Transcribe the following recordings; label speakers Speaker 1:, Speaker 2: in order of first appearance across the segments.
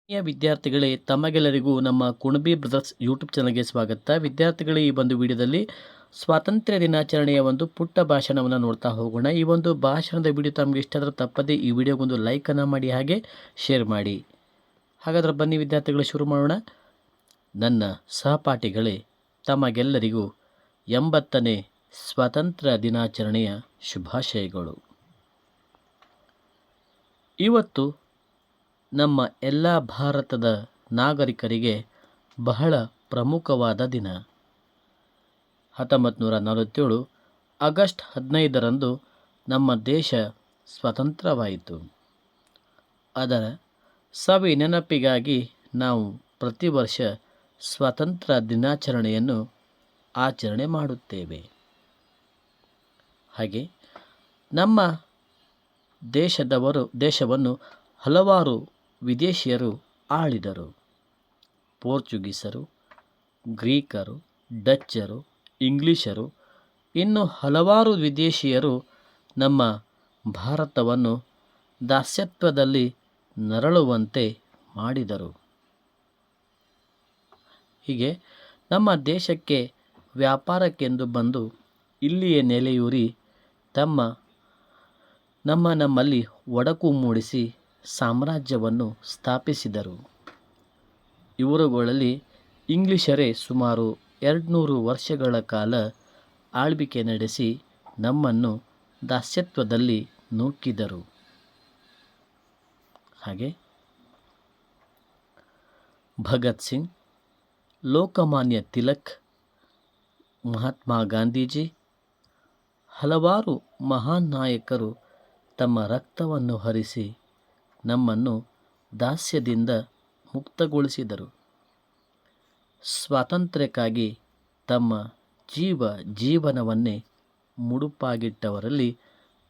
Speaker 1: ಪ್ರಿಯ ವಿದ್ಯಾರ್ಥಿಗಳೇ, ತಮಗೆಲ್ಲರಿಗೂ ನಮ್ಮ ಕುಣಬಿ ಬ್ರದರ್ಸ್ ಯೂಟ್ಯೂಬ್ ಚಾನಲ್ಗೆ ಸ್ವಾಗತ. ವಿದ್ಯಾರ್ಥಿಗಳೇ, ಈ ಒಂದು ವಿಡಿಯೋದಲ್ಲಿ ಸ್ವಾತಂತ್ರ್ಯ ದಿನಾಚರಣೆಯ ಒಂದು ಪುಟ್ಟ ಭಾಷಣವನ್ನು ನೋಡ್ತಾ ಹೋಗೋಣ. ಈ ಒಂದು ಭಾಷಣದ ವಿಡಿಯೋ ತಮಗೆ ಇಷ್ಟ ಆದರೆ ತಪ್ಪದೇ ಈ ವಿಡಿಯೋಗೊಂದು ಲೈಕನ್ನು ಮಾಡಿ, ಹಾಗೆ ಶೇರ್ ಮಾಡಿ. ಹಾಗಾದ್ರೆ ಬನ್ನಿ ವಿದ್ಯಾರ್ಥಿಗಳು, ಶುರು ಮಾಡೋಣ. ನನ್ನ ಸಹಪಾಠಿಗಳೇ, ತಮಗೆಲ್ಲರಿಗೂ 80ನೇ ಸ್ವಾತಂತ್ರ್ಯ ದಿನಾಚರಣೆಯ ಶುಭಾಶಯಗಳು. ಇವತ್ತು ನಮ್ಮ ಎಲ್ಲ ಭಾರತದ ನಾಗರಿಕರಿಗೆ ಬಹಳ ಪ್ರಮುಖವಾದ ದಿನ. 1947 ಆಗಸ್ಟ್ 15ರಂದು ನಮ್ಮ ದೇಶ ಸ್ವತಂತ್ರವಾಯಿತು. ಅದರ ಸವಿ ನೆನಪಿಗಾಗಿ ನಾವು ಪ್ರತಿ ವರ್ಷ ಸ್ವಾತಂತ್ರ್ಯ ದಿನಾಚರಣೆಯನ್ನು ಆಚರಣೆ ಮಾಡುತ್ತೇವೆ. ಹಾಗೆ ನಮ್ಮ ದೇಶವನ್ನು ಹಲವಾರು ವಿದೇಶಿಯರು ಆಳಿದರು. ಪೋರ್ಚುಗೀಸರು, ಗ್ರೀಕರು, ಡಚ್ಚರು, ಇಂಗ್ಲಿಷರು, ಇನ್ನು ಹಲವಾರು ವಿದೇಶಿಯರು ನಮ್ಮ ಭಾರತವನ್ನು ದಾಸ್ಯತ್ವದಲ್ಲಿ ನರಳುವಂತೆ ಮಾಡಿದರು. ಹೀಗೆ ನಮ್ಮ ದೇಶಕ್ಕೆ ವ್ಯಾಪಾರಕ್ಕೆಂದು ಬಂದು ಇಲ್ಲಿಯೇ ನೆಲೆಯೂರಿ ನಮ್ಮಲ್ಲಿ ಒಡಕು ಮೂಡಿಸಿ ಸಾಮ್ರಾಜ್ಯವನ್ನು ಸ್ಥಾಪಿಸಿದರು. ಇವರುಗಳಲ್ಲಿ ಇಂಗ್ಲಿಷರೇ ಸುಮಾರು 200 ವರ್ಷಗಳ ಕಾಲ ಆಳ್ವಿಕೆ ನಡೆಸಿ ನಮ್ಮನ್ನು ದಾಸ್ಯತ್ವದಲ್ಲಿ ನೂಕಿದರು. ಹಾಗೆ ಭಗತ್ ಸಿಂಗ್, ಲೋಕಮಾನ್ಯ ತಿಲಕ್, ಮಹಾತ್ಮ ಗಾಂಧೀಜಿ, ಹಲವಾರು ಮಹಾನ್ ನಾಯಕರು ತಮ್ಮ ರಕ್ತವನ್ನು ಹರಿಸಿ ನಮ್ಮನ್ನು ದಾಸ್ಯದಿಂದ ಮುಕ್ತಗೊಳಿಸಿದರು. ಸ್ವಾತಂತ್ರ್ಯಕ್ಕಾಗಿ ತಮ್ಮ ಜೀವನವನ್ನೇ ಮುಡುಪಾಗಿಟ್ಟವರಲ್ಲಿ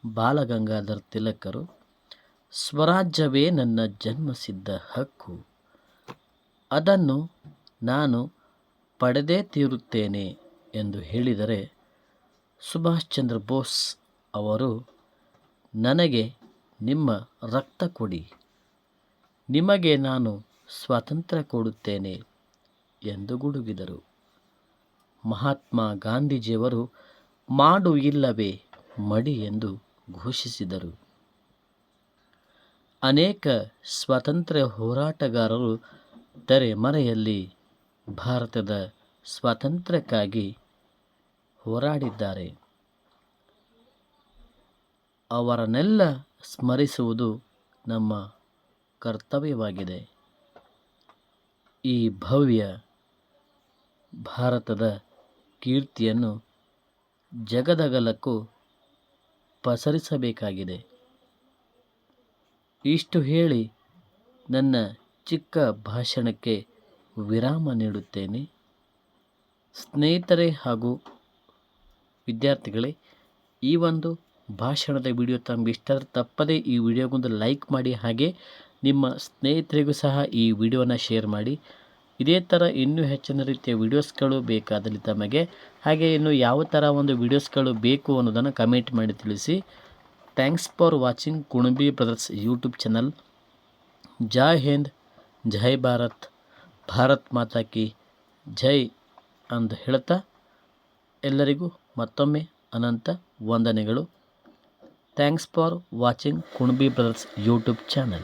Speaker 1: ಬಾಲಗಂಗಾಧರ್ ತಿಲಕರು ಸ್ವರಾಜ್ಯವೇ ನನ್ನ ಜನ್ಮಸಿದ್ಧ ಹಕ್ಕು, ಅದನ್ನು ನಾನು ಪಡೆದೇ ತೀರುತ್ತೇನೆ ಎಂದು ಹೇಳಿದರೆ, ಸುಭಾಷ್ ಚಂದ್ರ ಬೋಸ್ ಅವರು ನನಗೆ ನಿಮ್ಮ ರಕ್ತ ಕೊಡಿ, ನಿಮಗೆ ನಾನು ಸ್ವಾತಂತ್ರ್ಯ ಕೊಡುತ್ತೇನೆ ಎಂದು ಗುಡುಗಿದರು. ಮಹಾತ್ಮ ಗಾಂಧೀಜಿಯವರು ಮಾಡು ಇಲ್ಲವೇ ಮಡಿ ಎಂದು ಘೋಷಿಸಿದರು. ಅನೇಕ ಸ್ವಾತಂತ್ರ್ಯ ಹೋರಾಟಗಾರರು ತೆರೆಮರೆಯಲ್ಲಿ ಭಾರತದ ಸ್ವಾತಂತ್ರ್ಯಕ್ಕಾಗಿ ಹೋರಾಡಿದ್ದಾರೆ. ಅವರನ್ನೆಲ್ಲ ಸ್ಮರಿಸುವುದು ನಮ್ಮ ಕರ್ತವ್ಯವಾಗಿದೆ. ಈ ಭವ್ಯ ಭಾರತದ ಕೀರ್ತಿಯನ್ನು ಜಗದಗಲಕ್ಕೂ ಪಸರಿಸಬೇಕಾಗಿದೆ. ಇಷ್ಟು ಹೇಳಿ ನನ್ನ ಚಿಕ್ಕ ಭಾಷಣಕ್ಕೆ ವಿರಾಮ ನೀಡುತ್ತೇನೆ. ಸ್ನೇಹಿತರೆ ಹಾಗೂ ವಿದ್ಯಾರ್ಥಿಗಳೇ, ಈ ಒಂದು ಭಾಷಣದ ವಿಡಿಯೋ ತಮಗೆ ಇಷ್ಟ ಆದರೆ ತಪ್ಪದೇ ಈ ವಿಡಿಯೋಗೊಂದು ಲೈಕ್ ಮಾಡಿ, ಹಾಗೆ ನಿಮ್ಮ ಸ್ನೇಹಿತರಿಗೂ ಸಹ ಈ ವಿಡಿಯೋನ ಶೇರ್ ಮಾಡಿ. ಇದೇ ಥರ ಇನ್ನೂ ಹೆಚ್ಚಿನ ರೀತಿಯ ವಿಡಿಯೋಸ್ಗಳು ಬೇಕಾದಲ್ಲಿ ತಮಗೆ, ಹಾಗೆ ಇನ್ನು ಯಾವ ಥರ ಒಂದು ವಿಡಿಯೋಸ್ಗಳು ಬೇಕು ಅನ್ನೋದನ್ನು ಕಮೆಂಟ್ ಮಾಡಿ ತಿಳಿಸಿ. Thanks for watching Kunabi brothers YouTube channel. Jai Hind, Jai Bharat, Bharat Mata ಕಿ ಜೈ ಅಂತ ಹೇಳ್ತಾ ಎಲ್ಲರಿಗೂ ಮತ್ತೊಮ್ಮೆ ಅನಂತ ವಂದನೆಗಳು. Thanks for watching Kunabi brothers YouTube channel.